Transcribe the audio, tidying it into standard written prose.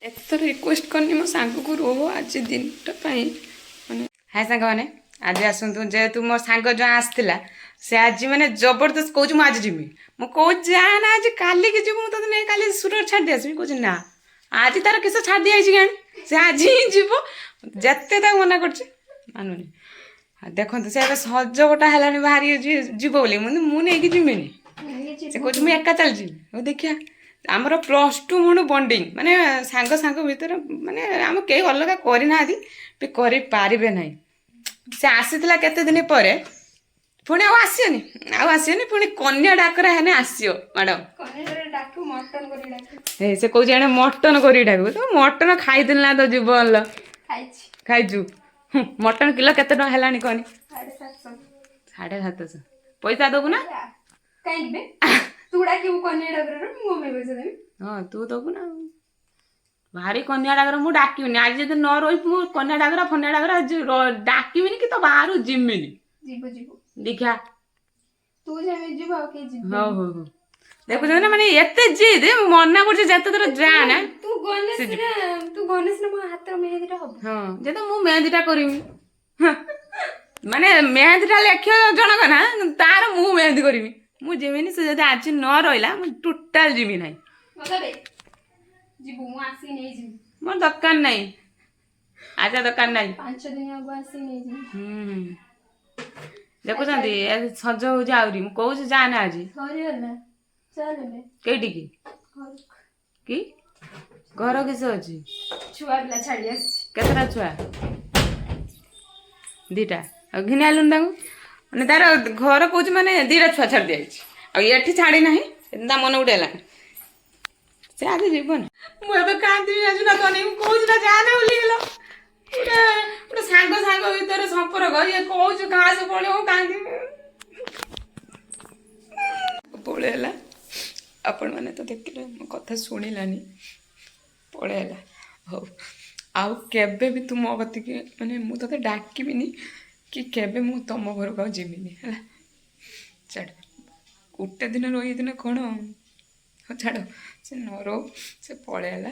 एत रिक्वेस्ट करनी मो सांग को रोह आज दिनटा माने हाय सांग मैंने आज आसतु जेहेतु मो सांग जो आसला से आज माने जबरदस्त कौच मु आज जिमी मु कौच जाना आज काली के जीव तो नहीं काली सुरत छाड़ दिया कौच ना आज तार किस छाड़ दिया गाड़ी से आज ही जीव जिते मना कर मानुनी देखो से सज गोटा है बाहरी जीव बोली मुझे जीमिनी से कौच मुझे एका चल जी देखिया आमर +2 मुणु बॉन्डिंग माने सांग सांग भीतर माने आम कई अलग करना भी करें ना से आसीला केते दिन पर पुणी आसनी पुणी कन्या डाकरा है आसो मैडम से कौन एने मटन कर डाक तो मटन खाई ना तो जीवन खाइचु मटन किलो केते टका है कहनी 750 पैसा दबु ना हाँ तू दबु ना भारी कन्या डाकर मुझे डाकनी आज जब न रही मुझे कन्या डाकरा फन्या डाकरा डाकबी कि तो बाहर जिमिनी देखा हो हो देखु ना माने एते जिद मना कर जते थोर जा ना तू गणेश ना मो हाथ मेहंदीटा हो हां जे तो मु मेहंदीटा करमी माने मेहंदीटा लेख्य जनक ना तार मु मेहंदी करमी मु जिमिनी से जदि आज न रहिला मु टोटल जिमि नाही मते जीबु मु आसी नै जिमि मोर दरकार नाही आजा दरकार नाही 5 दिन आगु आसी नै जिमि देखु जंदी सज हो जाउरी मु कहू जाना आज सरी होला चल ले केडी की घर किस अछि छुआ बिला छाड़ी आसी केतरा छुआ दीटा घिनी आलुन तांगु माने तार घर कहूँ माने दीटा छुआ छाड़ दिया ये छाड़ी ना मन उड़ेला से आज जीवन मुझे कांदी आज ना तो नहीं कहूँ ना जाना भूलीगल गोटे सांग सांग भीतर संपर्क ये कहूँ घास पड़े कांदी पड़ेला आपण मैंने तो देखिले मो कथा शुणिलानी पड़ेला हो आउ केबे भी तुम गति के माने मु तते डाकिबिनी कि केबे मु तुम घर को जिमिनी है छाड़ गोटे दिन रही दिन कौन छाड़ से न रो से पड़ेला